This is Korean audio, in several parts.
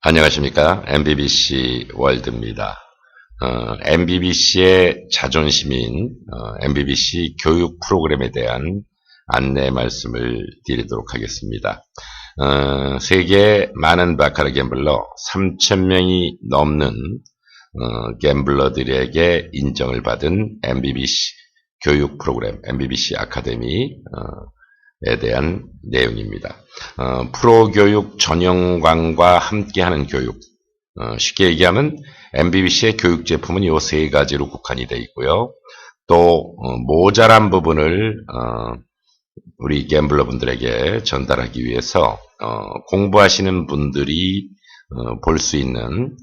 안녕하십니까. MBBC 월드입니다. MBBC의 자존심인 MBBC 교육 프로그램에 대한 안내 말씀을 드리도록 하겠습니다. 세계 많은 바카라 갬블러 3,000명이 넘는 갬블러들에게 인정을 받은 MBBC 교육 프로그램, MBBC 아카데미에 대한 내용입니다. 프로 교육 전용관과 함께하는 교육. 쉽게 얘기하면 MBBC의 교육 제품은 이 세 가지로 국한이 되어 있고요. 또 모자란 부분을 우리 갬블러분들에게 전달하기 위해서 공부하시는 분들이 볼 수 있는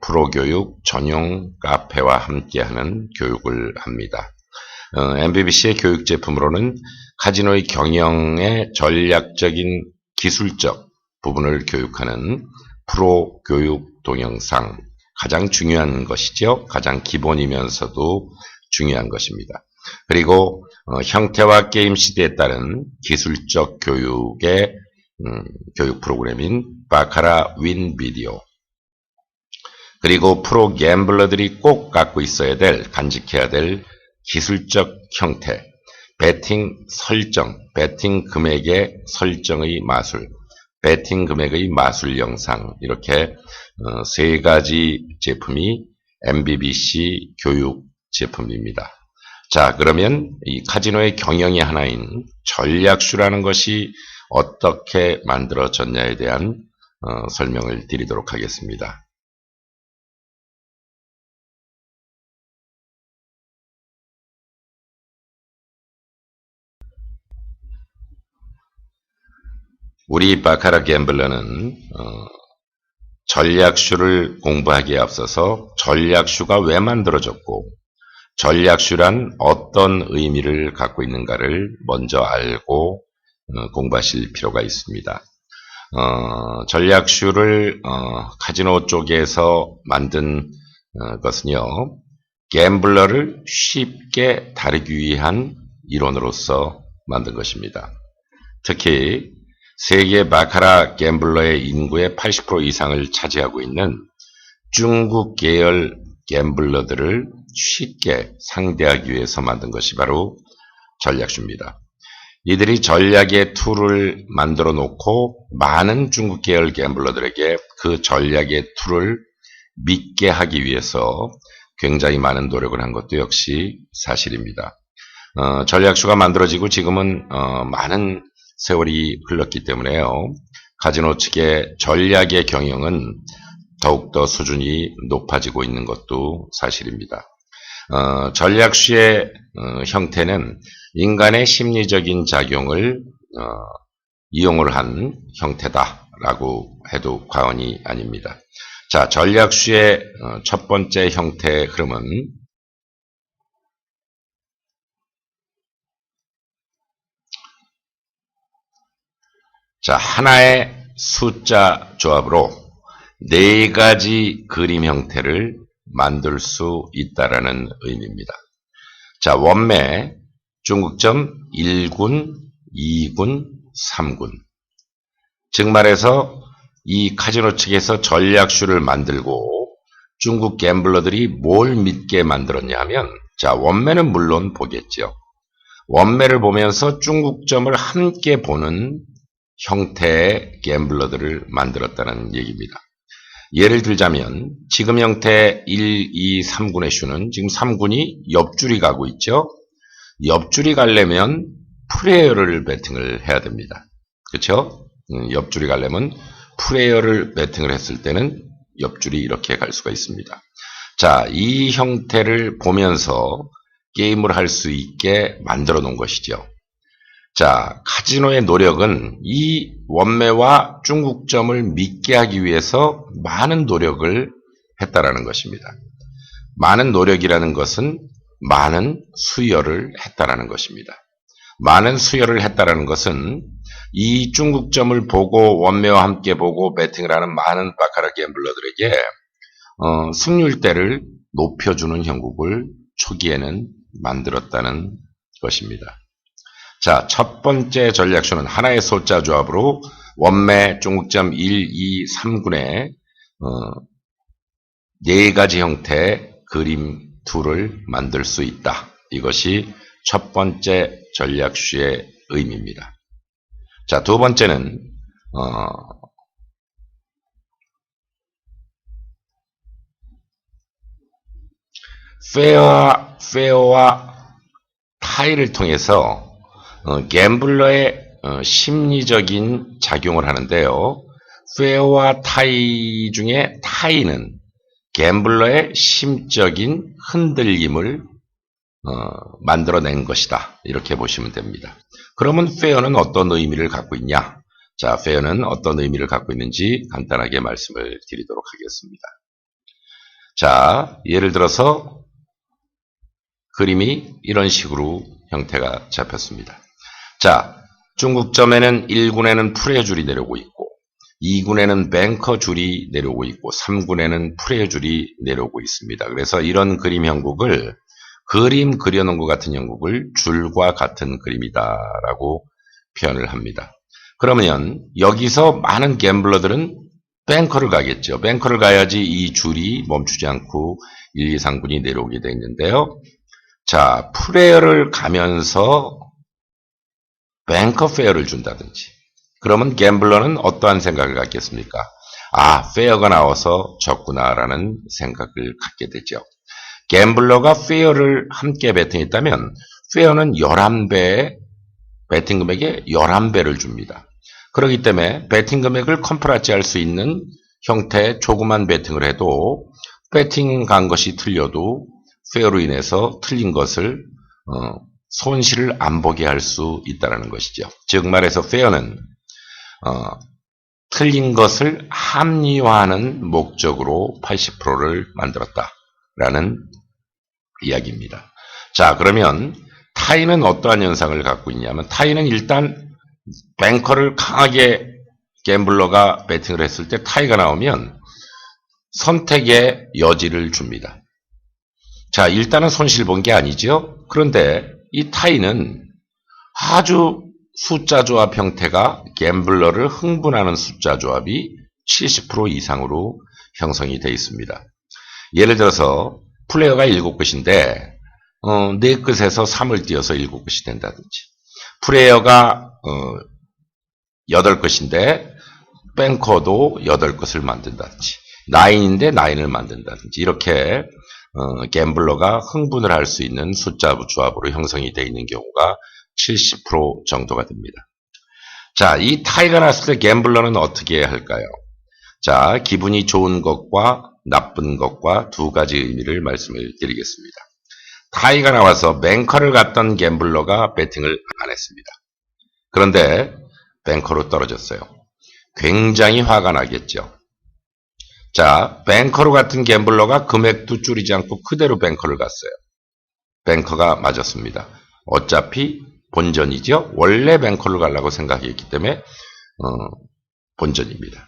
프로 교육 전용 카페와 함께하는 교육을 합니다. MBBC의 교육 제품으로는 카지노의 경영의 전략적인 기술적 부분을 교육하는 프로 교육 동영상, 가장 중요한 것이죠. 가장 기본이면서도 중요한 것입니다. 그리고 형태와 게임 시대에 따른 기술적 교육의 교육 프로그램인 바카라 윈 비디오, 그리고 프로 갬블러들이 꼭 갖고 있어야 될, 간직해야 될 기술적 형태, 베팅 설정, 베팅 금액의 설정의 마술, 베팅 금액의 마술 영상, 이렇게 세 가지 제품이 MBBC 교육 제품입니다. 자, 그러면 이 카지노의 경영의 하나인 전략수라는 것이 어떻게 만들어졌냐에 대한 설명을 드리도록 하겠습니다. 우리 바카라 갬블러는 전략수를 공부하기에 앞서서 전략수가 왜 만들어졌고 전략수란 어떤 의미를 갖고 있는가를 먼저 알고 공부하실 필요가 있습니다. 전략수를 카지노 쪽에서 만든 것은요, 갬블러를 쉽게 다루기 위한 이론으로서 만든 것입니다. 특히 세계 바카라 갬블러의 인구의 80% 이상을 차지하고 있는 중국 계열 갬블러들을 쉽게 상대하기 위해서 만든 것이 바로 전략수입니다. 이들이 전략의 툴을 만들어 놓고 많은 중국 계열 갬블러들에게 그 전략의 툴을 믿게 하기 위해서 굉장히 많은 노력을 한 것도 역시 사실입니다. 전략수가 만들어지고 지금은 많은 세월이 흘렀기 때문에요. 카지노 측의 전략의 경영은 더욱더 수준이 높아지고 있는 것도 사실입니다. 전략수의 형태는 인간의 심리적인 작용을 이용을 한 형태다라고 해도 과언이 아닙니다. 자, 전략수의 첫 번째 형태의 흐름은 자, 하나의 숫자 조합으로 네 가지 그림 형태를 만들 수 있다라는 의미입니다. 자, 원매, 중국점 1군, 2군, 3군. 즉 말해서 이 카지노 측에서 전략수를 만들고 중국 갬블러들이 뭘 믿게 만들었냐 하면, 자, 원매는 물론 보겠죠. 원매를 보면서 중국점을 함께 보는 형태의 갬블러들을 만들었다는 얘기입니다. 예를 들자면 지금 형태 1, 2, 3군의 슈는 지금 3군이 옆줄이 가고 있죠. 옆줄이 가려면 프레이어를 배팅을 해야 됩니다. 그렇죠? 옆줄이 가려면 프레이어를 배팅을 했을 때는 옆줄이 이렇게 갈 수가 있습니다. 자, 이 형태를 보면서 게임을 할 수 있게 만들어 놓은 것이죠. 자, 카지노의 노력은 이 원매와 중국점을 믿게 하기 위해서 많은 노력을 했다라는 것입니다. 많은 노력이라는 것은 많은 수혈을 했다라는 것입니다. 많은 수혈을 했다라는 것은 이 중국점을 보고 원매와 함께 보고 배팅을 하는 많은 바카라 갬블러들에게 승률대를 높여주는 형국을 초기에는 만들었다는 것입니다. 자, 첫 번째 전략수는 하나의 숫자 조합으로 원매, 중국점 1, 2, 3군의 네 가지 형태의 그림 툴을 만들 수 있다. 이것이 첫 번째 전략슈의 의미입니다. 자, 두 번째는 페어와 타이를 통해서 갬블러의 심리적인 작용을 하는데요. 페어와 타이 중에 타이는 갬블러의 심적인 흔들림을 만들어낸 것이다. 이렇게 보시면 됩니다. 그러면 페어는 어떤 의미를 갖고 있냐? 자, 페어는 어떤 의미를 갖고 있는지 간단하게 말씀을 드리도록 하겠습니다. 자, 예를 들어서 그림이 이런 식으로 형태가 잡혔습니다. 자, 중국점에는 1군에는 프레어 줄이 내려오고 있고 2군에는 뱅커 줄이 내려오고 있고 3군에는 프레어 줄이 내려오고 있습니다. 그래서 이런 그림 형국을 그림 그려놓은 것 같은 형국을 줄과 같은 그림이다라고 표현을 합니다. 그러면 여기서 많은 갬블러들은 뱅커를 가겠죠. 뱅커를 가야지 이 줄이 멈추지 않고 1, 2, 3군이 내려오게 되어 있는데요. 자, 프레어를 가면서 뱅커 페어를 준다든지 그러면 갬블러는 어떠한 생각을 갖겠습니까? 아, 페어가 나와서 졌구나라는 생각을 갖게 되죠. 갬블러가 페어를 함께 베팅했다면 페어는 11배의 베팅 금액의 11배를 줍니다. 그렇기 때문에 베팅 금액을 컴프라치 할 수 있는 형태의 조그만 베팅을 해도 베팅 간 것이 틀려도 페어로 인해서 틀린 것을 손실을 안 보게 할 수 있다는 것이죠. 즉 말해서 페어는 틀린 것을 합리화하는 목적으로 80%를 만들었다라는 이야기입니다. 자, 그러면 타이는 어떠한 현상을 갖고 있냐면 타이는 일단 뱅커를 강하게 갬블러가 배팅을 했을 때 타이가 나오면 선택의 여지를 줍니다. 자, 일단은 손실 본 게 아니죠. 그런데 이 타이는 아주 숫자 조합 형태가 갬블러를 흥분하는 숫자 조합이 70% 이상으로 형성이 되어 있습니다. 예를 들어서 플레이어가 7끝인데 4끝에서 3을 띄어서 7끝이 된다든지 플레이어가 8끝인데 뱅커도 8끝을 만든다든지 9인데 9을 만든다든지 이렇게 갬블러가 흥분을 할 수 있는 숫자 조합으로 형성이 되어 있는 경우가 70% 정도가 됩니다. 자, 이 타이가 났을 때 갬블러는 어떻게 할까요? 자, 기분이 좋은 것과 나쁜 것과 두 가지 의미를 말씀을 드리겠습니다. 타이가 나와서 뱅커를 갔던 갬블러가 배팅을 안 했습니다. 그런데 뱅커로 떨어졌어요. 굉장히 화가 나겠죠. 자, 뱅커로 갔던 갬블러가 금액도 줄이지 않고 그대로 뱅커를 갔어요. 뱅커가 맞았습니다. 어차피 본전이죠. 원래 뱅커를 가려고 생각했기 때문에 본전입니다.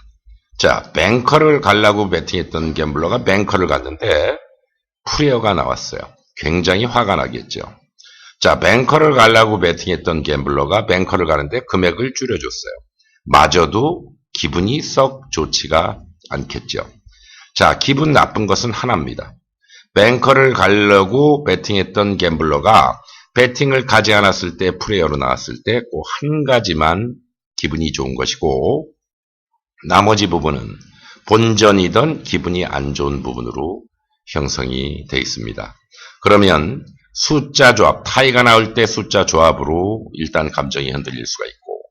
자, 뱅커를 가려고 배팅했던 갬블러가 뱅커를 갔는데 프레어가 나왔어요. 굉장히 화가 나겠죠. 자, 뱅커를 가려고 배팅했던 갬블러가 뱅커를 가는데 금액을 줄여줬어요. 마저도 기분이 썩 좋지가 않겠죠. 자, 기분 나쁜 것은 하나입니다. 뱅커를 가려고 배팅했던 갬블러가 배팅을 가지 않았을 때 프레어로 나왔을 때 꼭 한 가지만 기분이 좋은 것이고 나머지 부분은 본전이던 기분이 안 좋은 부분으로 형성이 되어 있습니다. 그러면 숫자 조합, 타이가 나올 때 숫자 조합으로 일단 감정이 흔들릴 수가 있고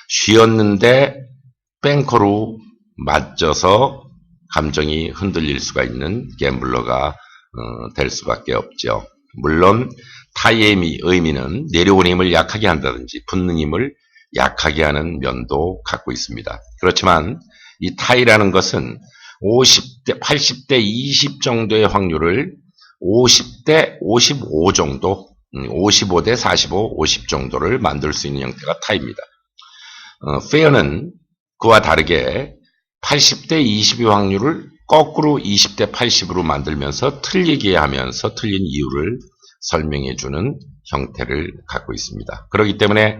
쉬었는데 뱅커로 맞져서 감정이 흔들릴 수가 있는 갬블러가 될 수밖에 없죠. 물론 타이의 의미는 내려오는 힘을 약하게 한다든지 붙는 힘을 약하게 하는 면도 갖고 있습니다. 그렇지만 이 타이라는 것은 50대, 80대 20 정도의 확률을 50대 55 정도, 55대 45, 50 정도를 만들 수 있는 형태가 타이입니다. 페어는 그와 다르게 80대 20의 확률을 거꾸로 20대 80으로 만들면서 틀리게 하면서 틀린 이유를 설명해주는 형태를 갖고 있습니다. 그렇기 때문에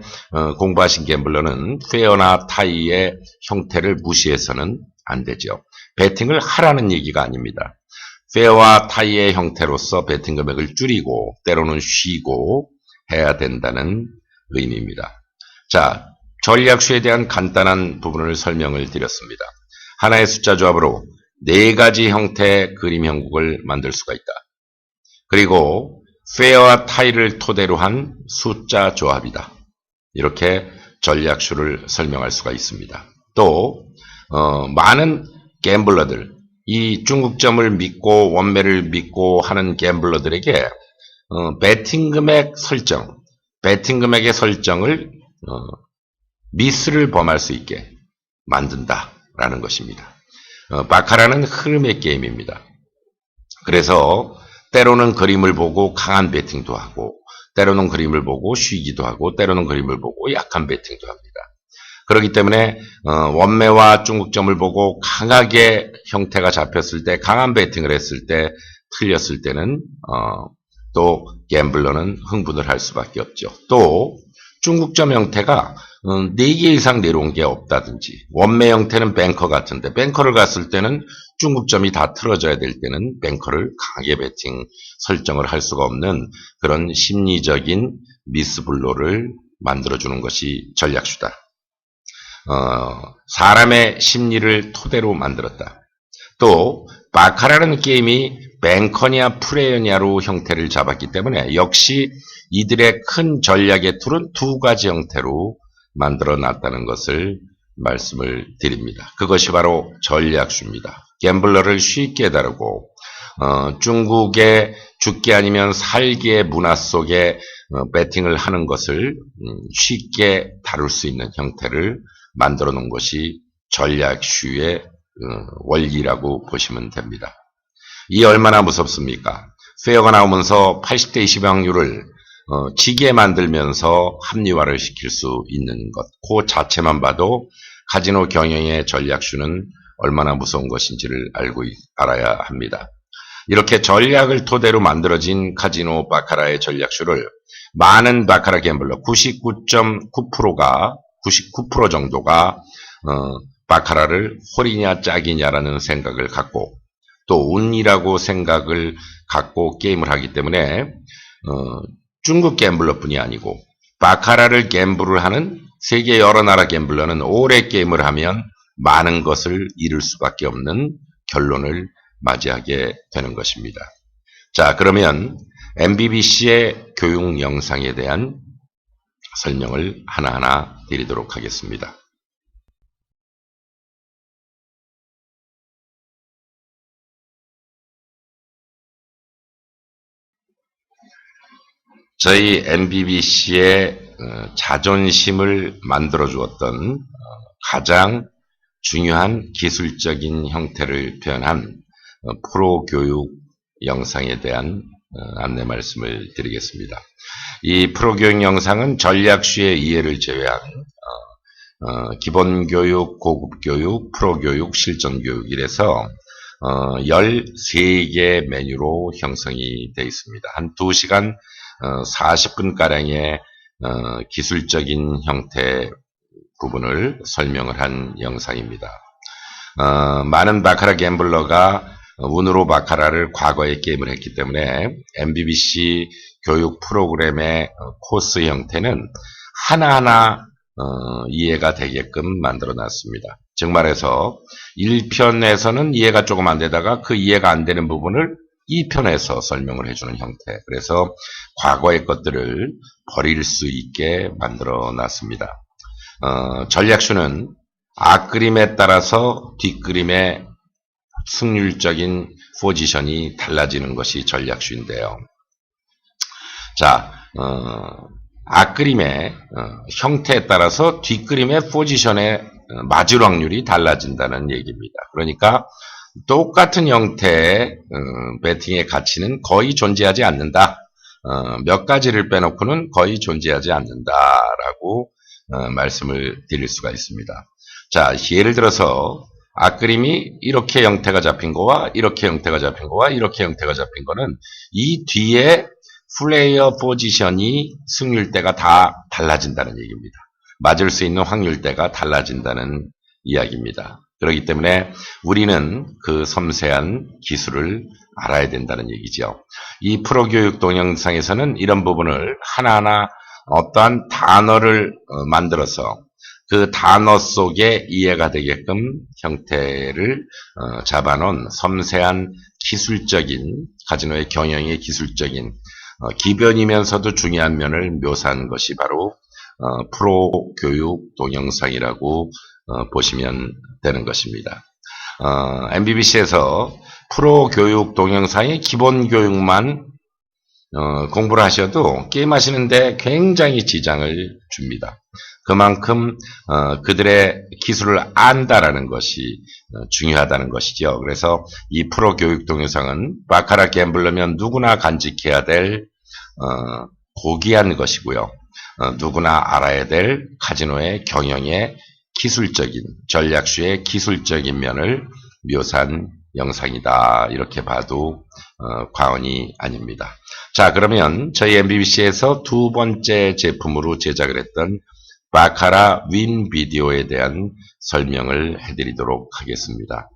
공부하신 갬블러는 페어나 타이의 형태를 무시해서는 안 되죠. 베팅을 하라는 얘기가 아닙니다. 페어와 타이의 형태로서 베팅 금액을 줄이고 때로는 쉬고 해야 된다는 의미입니다. 자, 전략수에 대한 간단한 부분을 설명을 드렸습니다. 하나의 숫자 조합으로 4가지 형태의 그림 형국을 만들 수가 있다. 그리고 페어와 타이를 토대로 한 숫자 조합이다. 이렇게 전략수를 설명할 수가 있습니다. 또 많은 갬블러들, 이 중국점을 믿고 원매를 믿고 하는 갬블러들에게 베팅 금액 설정, 베팅 금액의 설정을 미스를 범할 수 있게 만든다라는 것입니다. 바카라는 흐름의 게임입니다. 그래서 때로는 그림을 보고 강한 베팅도 하고, 때로는 그림을 보고 쉬기도 하고, 때로는 그림을 보고 약한 베팅도 합니다. 그렇기 때문에 원매와 중국점을 보고 강하게 형태가 잡혔을 때, 강한 베팅을 했을 때, 틀렸을 때는 또 갬블러는 흥분을 할 수밖에 없죠. 또 중국점 형태가 4개 이상 내려온 게 없다든지, 원매 형태는 뱅커 같은데 뱅커를 갔을 때는 중국점이 다 틀어져야 될 때는 뱅커를 강하게 베팅 설정을 할 수가 없는 그런 심리적인 미스블로를 만들어주는 것이 전략수다. 사람의 심리를 토대로 만들었다. 또 바카라는 게임이 뱅커냐 프레어냐로 형태를 잡았기 때문에 역시 이들의 큰 전략의 툴은 2가지 형태로 만들어 놨다는 것을 말씀을 드립니다. 그것이 바로 전략수입니다. 갬블러를 쉽게 다루고 중국의 죽기 아니면 살기의 문화 속에 배팅을 하는 것을 쉽게 다룰 수 있는 형태를 만들어 놓은 것이 전략수의 원리라고 보시면 됩니다. 이 얼마나 무섭습니까? 페어가 나오면서 80대 20 확률을 지게 만들면서 합리화를 시킬 수 있는 것, 그 자체만 봐도 카지노 경영의 전략수는 얼마나 무서운 것인지를 알아야 합니다. 이렇게 전략을 토대로 만들어진 카지노 바카라의 전략수를 많은 바카라 갬블러 99.9%가 99% 정도가 바카라를 홀이냐 짝이냐라는 생각을 갖고 또 운이라고 생각을 갖고 게임을 하기 때문에 중국 갬블러뿐이 아니고 바카라를 갬블을 하는 세계 여러 나라 갬블러는 오래 게임을 하면 많은 것을 잃을 수밖에 없는 결론을 맞이하게 되는 것입니다. 자, 그러면 MBBC의 교육 영상에 대한 설명을 하나하나 드리도록 하겠습니다. 저희 MBBC의 자존심을 만들어 주었던 가장 중요한 기술적인 형태를 표현한 프로 교육 영상에 대한 안내 말씀을 드리겠습니다. 이 프로 교육 영상은 전략수의 이해를 제외한 기본교육, 고급교육, 프로교육, 실전교육 이래서 13개 메뉴로 형성이 되어 있습니다. 한 2시간 40분가량의 기술적인 형태 부분을 설명을 한 영상입니다. 많은 바카라 갬블러가 운으로 바카라를 과거에 게임을 했기 때문에 MBBC 교육 프로그램의 코스 형태는 하나하나 이해가 되게끔 만들어 놨습니다. 즉 말해서 1편에서는 이해가 조금 안 되다가 그 이해가 안 되는 부분을 2편에서 설명을 해주는 형태. 그래서 과거의 것들을 버릴 수 있게 만들어 놨습니다. 전략수는 앞그림에 따라서 뒷그림의 승률적인 포지션이 달라지는 것이 전략수인데요. 자, 앞그림의 형태에 따라서 뒷그림의 포지션의 맞을 확률이 달라진다는 얘기입니다. 그러니까 똑같은 형태의 배팅의 가치는 거의 존재하지 않는다. 몇 가지를 빼놓고는 거의 존재하지 않는다라고 말씀을 드릴 수가 있습니다. 자, 예를 들어서 앞그림이 이렇게 형태가 잡힌 거와 이렇게 형태가 잡힌 거와 이렇게 형태가 잡힌 거는 이 뒤에 플레이어 포지션이 승률대가 다 달라진다는 얘기입니다. 맞을 수 있는 확률대가 달라진다는 이야기입니다. 그렇기 때문에 우리는 그 섬세한 기술을 알아야 된다는 얘기죠. 이 프로교육 동영상에서는 이런 부분을 하나하나 어떠한 단어를 만들어서 그 단어 속에 이해가 되게끔 형태를 잡아놓은 섬세한 기술적인 카지노의 경영의 기술적인 기변이면서도 중요한 면을 묘사한 것이 바로 프로교육 동영상이라고 보시면 되는 것입니다. MBBC에서 프로교육 동영상의 기본 교육만 공부를 하셔도 게임하시는데 굉장히 지장을 줍니다. 그만큼 그들의 기술을 안다라는 것이 중요하다는 것이죠. 그래서 이 프로교육 동영상은 바카라 갬블러면 누구나 간직해야 될 고귀한 것이고요. 누구나 알아야 될 카지노의 경영의 기술적인 전략수의 기술적인 면을 묘사한 영상이다. 이렇게 봐도 과언이 아닙니다. 자, 그러면 저희 MBBC에서 두 번째 제품으로 제작을 했던 바카라 윈 비디오에 대한 설명을 해드리도록 하겠습니다.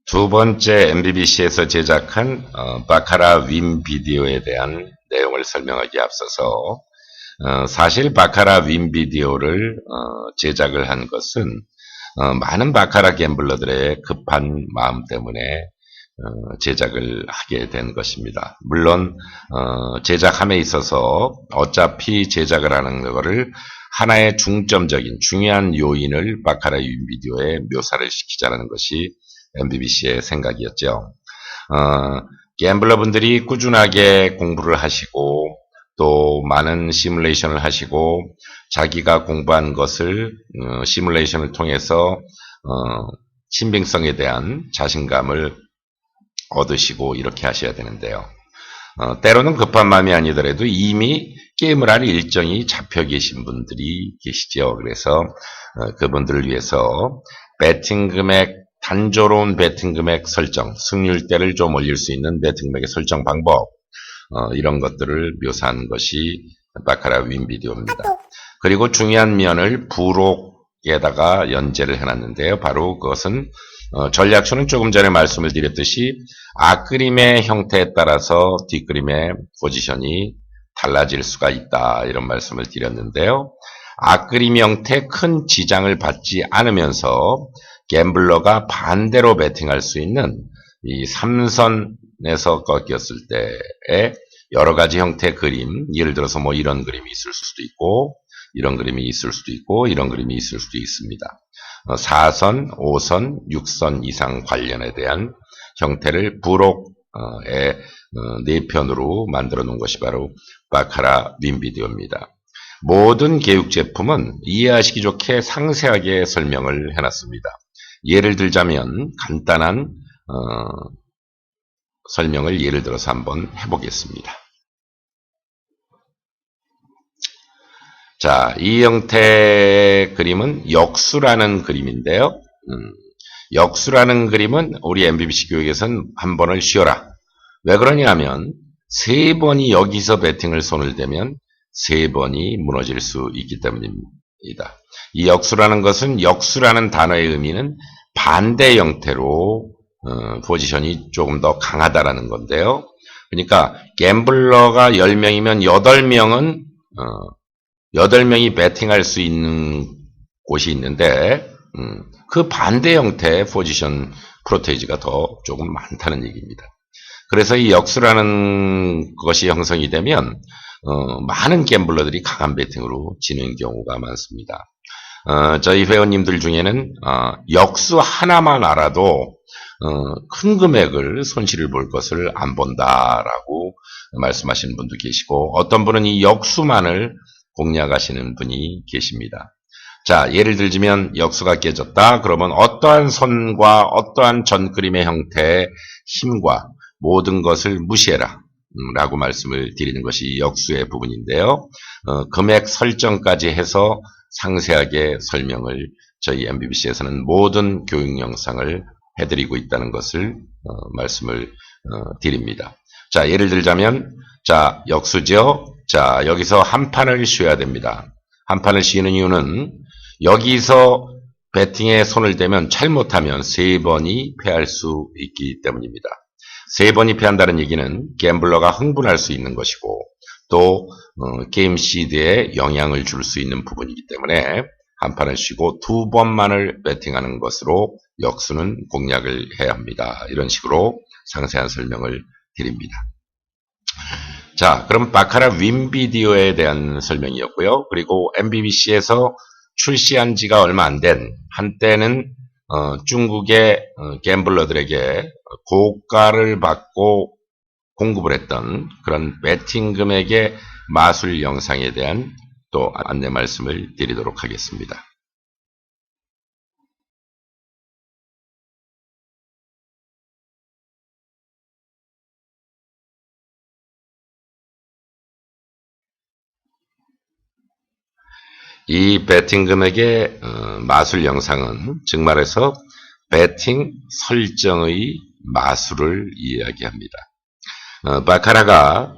두 번째 MBBC에서 제작한 바카라 윈 비디오에 대한 내용을 설명하기에 앞서서 사실 바카라 윈 비디오를 제작을 한 것은 많은 바카라 갬블러들의 급한 마음 때문에 제작을 하게 된 것입니다. 물론 제작함에 있어서 어차피 제작을 하는 것을 하나의 중점적인 중요한 요인을 바카라 윈 비디오에 묘사를 시키자는 것이 MBBC의 생각이었죠. 갬블러분들이 꾸준하게 공부를 하시고 또 많은 시뮬레이션을 하시고 자기가 공부한 것을 시뮬레이션을 통해서 신빙성에 대한 자신감을 얻으시고 이렇게 하셔야 되는데요. 때로는 급한 마음이 아니더라도 이미 게임을 할 일정이 잡혀 계신 분들이 계시죠. 그래서 그분들을 위해서 배팅 금액 단조로운 배팅 금액 설정, 승률대를 좀 올릴 수 있는 배팅 금액의 설정 방법, 이런 것들을 묘사한 것이 바카라 윈 비디오입니다. 그리고 중요한 면을 부록에다가 연재를 해놨는데요. 바로 그것은 전략수는 조금 전에 말씀을 드렸듯이 앞그림의 형태에 따라서 뒷그림의 포지션이 달라질 수가 있다. 이런 말씀을 드렸는데요. 앞그림 형태 큰 지장을 받지 않으면서 갬블러가 반대로 배팅할 수 있는 이 3선에서 꺾였을 때의 여러 가지 형태의 그림, 예를 들어서 뭐 이런 그림이 있을 수도 있고, 이런 그림이 있을 수도 있고, 이런 그림이 있을 수도 있습니다. 4선, 5선, 6선 이상 관련에 대한 형태를 부록의 4편으로 만들어 놓은 것이 바로 바카라 윈 비디오입니다. 모든 교육 제품은 이해하시기 좋게 상세하게 설명을 해놨습니다. 예를 들자면 간단한 설명을 예를 들어서 한번 해보겠습니다. 자, 이 형태의 그림은 역수라는 그림인데요. 역수라는 그림은 우리 MBBC 교육에서는 한 번을 쉬어라. 왜 그러냐면 3번이 여기서 배팅을 손을 대면 3번이 무너질 수 있기 때문입니다. 이 역수라는 것은 역수라는 단어의 의미는 반대 형태로 포지션이 조금 더 강하다라는 건데요. 그러니까 갬블러가 10명이면 8명은 8명이 배팅할 수 있는 곳이 있는데 그 반대 형태의 포지션 프로테이지가 더 조금 많다는 얘기입니다. 그래서 이 역수라는 것이 형성이 되면 많은 갬블러들이 강한 배팅으로 지는 경우가 많습니다. 저희 회원님들 중에는 역수 하나만 알아도 큰 금액을 손실을 볼 것을 안 본다라고 말씀하시는 분도 계시고 어떤 분은 이 역수만을 공략하시는 분이 계십니다. 자, 예를 들자면 역수가 깨졌다. 그러면 어떠한 선과 어떠한 전 그림의 형태의 힘과 모든 것을 무시해라. 라고 말씀을 드리는 것이 역수의 부분인데요. 금액 설정까지 해서 상세하게 설명을 저희 MBBC에서는 모든 교육 영상을 해드리고 있다는 것을 말씀을 드립니다. 자, 예를 들자면, 자, 역수죠. 자, 여기서 한 판을 쉬어야 됩니다. 한 판을 쉬는 이유는 여기서 배팅에 손을 대면 잘못하면 3번이 패할 수 있기 때문입니다. 3번이 패한다는 얘기는 갬블러가 흥분할 수 있는 것이고 또 게임 시드에 영향을 줄 수 있는 부분이기 때문에 한 판을 쉬고 2번만을 배팅하는 것으로 역수는 공략을 해야 합니다. 이런 식으로 상세한 설명을 드립니다. 자, 그럼 바카라 윈비디오에 대한 설명이었고요. 그리고 MBBC에서 출시한 지가 얼마 안 된 한때는 중국의 갬블러들에게 고가를 받고 공급을 했던 그런 배팅 금액의 마술 영상에 대한 또 안내 말씀을 드리도록 하겠습니다. 이 배팅 금액의 마술 영상은 즉 말해서 배팅 설정의 마술을 이야기합니다. 바카라가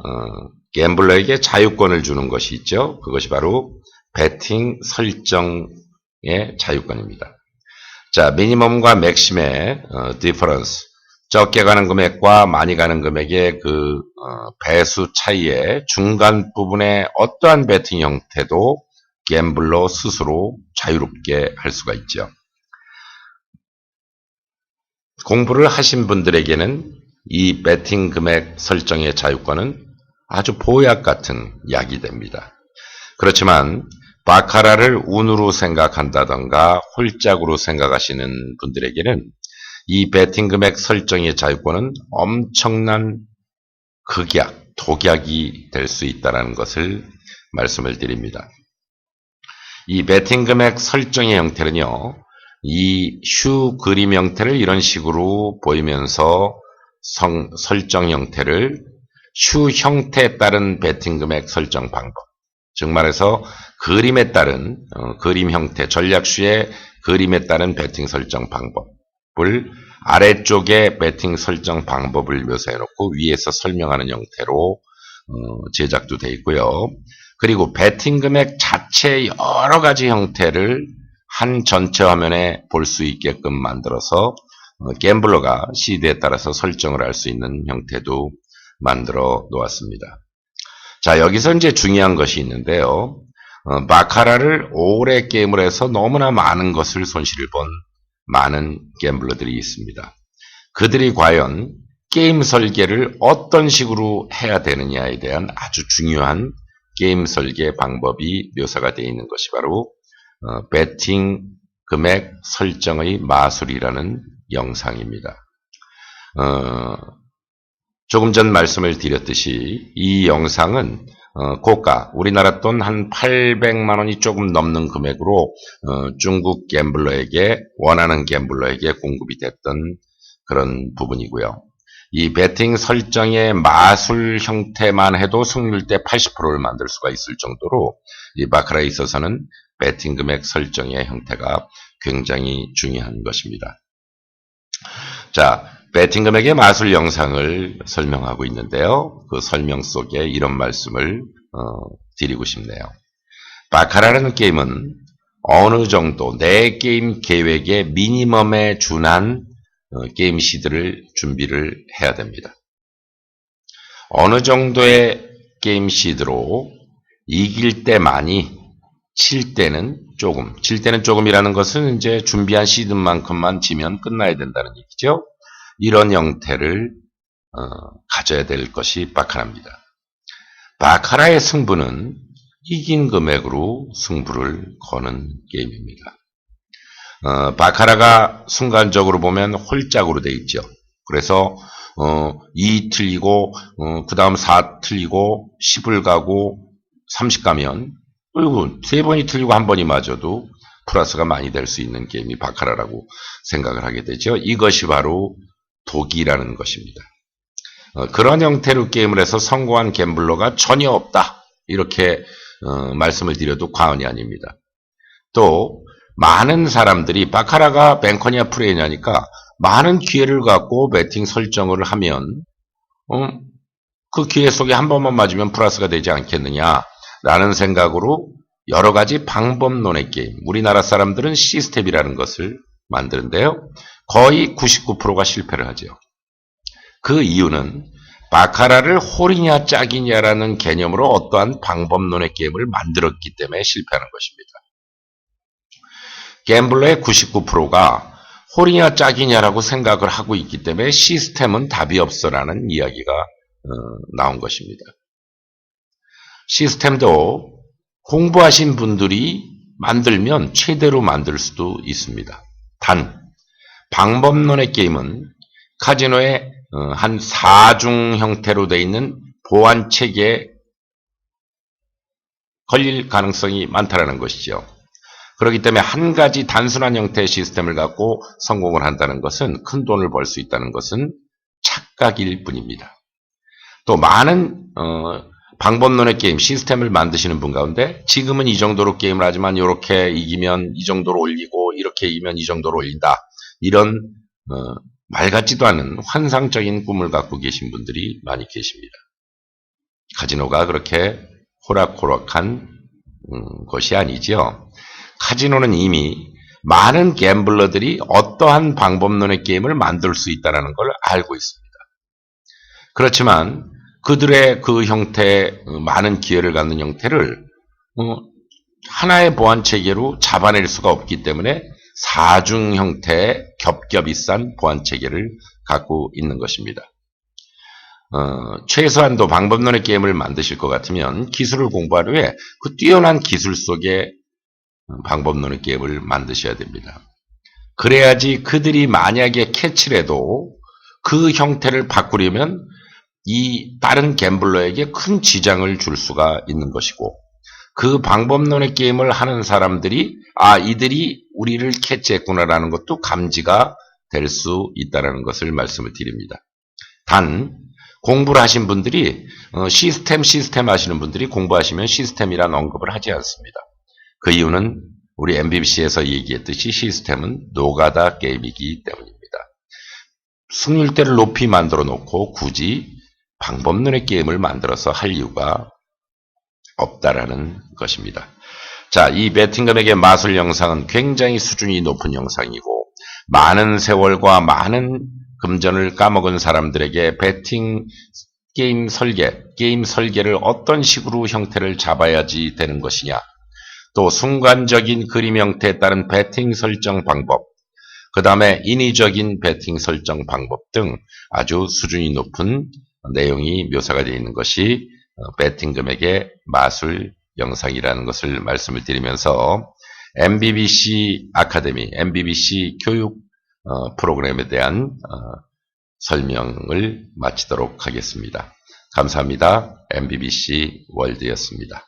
갬블러에게 자유권을 주는 것이 있죠. 그것이 바로 배팅 설정의 자유권입니다. 자, 미니멈과 맥심의 디퍼런스, 적게 가는 금액과 많이 가는 금액의 그 배수 차이의 중간 부분에 어떠한 배팅 형태도 갬블러 스스로 자유롭게 할 수가 있죠. 공부를 하신 분들에게는 이 배팅 금액 설정의 자유권은 아주 보약 같은 약이 됩니다. 그렇지만 바카라를 운으로 생각한다던가 홀짝으로 생각하시는 분들에게는 이 배팅 금액 설정의 자유권은 엄청난 극약, 독약이 될 수 있다는 것을 말씀을 드립니다. 이 배팅 금액 설정의 형태는요, 이 슈 그림 형태를 이런 식으로 보이면서 설정 형태를 슈 형태에 따른 배팅 금액 설정 방법, 즉 말해서 그림에 따른 그림 형태, 전략슈의 그림에 따른 배팅 설정 방법을 아래쪽에 배팅 설정 방법을 묘사해 놓고 위에서 설명하는 형태로 제작도 되어 있고요. 그리고 배팅 금액 자체 여러 가지 형태를 한 전체 화면에 볼 수 있게끔 만들어서 갬블러가 시드에 따라서 설정을 할 수 있는 형태도 만들어 놓았습니다. 자, 여기서 이제 중요한 것이 있는데요. 바카라를 오래 게임을 해서 너무나 많은 것을 손실을 본 많은 갬블러들이 있습니다. 그들이 과연 게임 설계를 어떤 식으로 해야 되느냐에 대한 아주 중요한 게임 설계 방법이 묘사가 되어 있는 것이 바로 배팅 금액 설정의 마술이라는 영상입니다. 조금 전 말씀을 드렸듯이 이 영상은 고가, 우리나라 돈 한 800만 원이 조금 넘는 금액으로 중국 갬블러에게, 원하는 갬블러에게 공급이 됐던 그런 부분이고요. 이 배팅 설정의 마술 형태만 해도 승률 때 80%를 만들 수가 있을 정도로 이 바카라에 있어서는 배팅 금액 설정의 형태가 굉장히 중요한 것입니다. 자, 배팅 금액의 마술 영상을 설명하고 있는데요. 그 설명 속에 이런 말씀을 드리고 싶네요. 바카라라는 게임은 어느 정도 내 게임 계획의 미니멈에 준한 게임 시드를 준비를 해야 됩니다. 어느 정도의 게임 시드로 이길 때 많이, 칠 때는 조금이라는 것은 이제 준비한 시드만큼만 지면 끝나야 된다는 얘기죠. 이런 형태를 가져야 될 것이 바카라입니다. 바카라의 승부는 이긴 금액으로 승부를 거는 게임입니다. 바카라가 순간적으로 보면 홀짝으로 돼 있죠. 그래서 2 틀리고 그 다음 4 틀리고 10을 가고 30 가면 그리고 3번이 틀리고 1번이 맞아도 플러스가 많이 될 수 있는 게임이 바카라라고 생각을 하게 되죠. 이것이 바로 독이라는 것입니다. 그런 형태로 게임을 해서 성공한 갬블러가 전혀 없다. 이렇게 말씀을 드려도 과언이 아닙니다. 또 많은 사람들이 바카라가 뱅커냐 프레이냐니까 많은 기회를 갖고 베팅 설정을 하면 그 기회 속에 한 번만 맞으면 플러스가 되지 않겠느냐라는 생각으로 여러 가지 방법론의 게임, 우리나라 사람들은 시스템이라는 것을 만드는데요. 거의 99%가 실패를 하죠. 그 이유는 바카라를 홀이냐 짝이냐라는 개념으로 어떠한 방법론의 게임을 만들었기 때문에 실패하는 것입니다. 갬블러의 99%가 홀이냐 짝이냐라고 생각을 하고 있기 때문에 시스템은 답이 없어라는 이야기가 나온 것입니다. 시스템도 공부하신 분들이 만들면 최대로 만들 수도 있습니다. 단 방법론의 게임은 카지노의 한 4중 형태로 되어 있는 보완체계에 걸릴 가능성이 많다는 것이죠. 그렇기 때문에 한 가지 단순한 형태의 시스템을 갖고 성공을 한다는 것은, 큰 돈을 벌 수 있다는 것은 착각일 뿐입니다. 또 많은 방법론의 게임, 시스템을 만드시는 분 가운데 지금은 이 정도로 게임을 하지만 이렇게 이기면 이 정도로 올리고 이렇게 이기면 이 정도로 올린다, 이런 말 같지도 않은 환상적인 꿈을 갖고 계신 분들이 많이 계십니다. 카지노가 그렇게 호락호락한 것이 아니죠. 카지노는 이미 많은 갬블러들이 어떠한 방법론의 게임을 만들 수 있다는 걸 알고 있습니다. 그렇지만 그들의 그 형태, 많은 기회를 갖는 형태를 하나의 보완체계로 잡아낼 수가 없기 때문에 4중 형태의 겹겹이 싼 보완체계를 갖고 있는 것입니다. 최소한도 방법론의 게임을 만드실 것 같으면 기술을 공부한 후에 그 뛰어난 기술 속에 방법론의 게임을 만드셔야 됩니다. 그래야지 그들이 만약에 캐치를 해도 그 형태를 바꾸려면 이 다른 갬블러에게 큰 지장을 줄 수가 있는 것이고, 그 방법론의 게임을 하는 사람들이 이들이 우리를 캐치했구나라는 것도 감지가 될 수 있다는 것을 말씀을 드립니다. 단 공부를 하신 분들이 시스템 하시는 분들이 공부하시면 시스템이란 언급을 하지 않습니다. 그 이유는 우리 MBBC에서 얘기했듯이 시스템은 노가다 게임이기 때문입니다. 승률대를 높이 만들어 놓고 굳이 방법론의 게임을 만들어서 할 이유가 없다라는 것입니다. 자, 이 베팅 금액의 마술 영상은 굉장히 수준이 높은 영상이고, 많은 세월과 많은 금전을 까먹은 사람들에게 베팅 게임 설계를 어떤 식으로 형태를 잡아야지 되는 것이냐, 또 순간적인 그림 형태에 따른 베팅 설정 방법, 그 다음에 인위적인 베팅 설정 방법 등 아주 수준이 높은 내용이 묘사가 되어 있는 것이 베팅 금액의 마술 영상이라는 것을 말씀을 드리면서 MBBC 아카데미, MBBC 교육 프로그램에 대한 설명을 마치도록 하겠습니다. 감사합니다. MBBC 월드였습니다.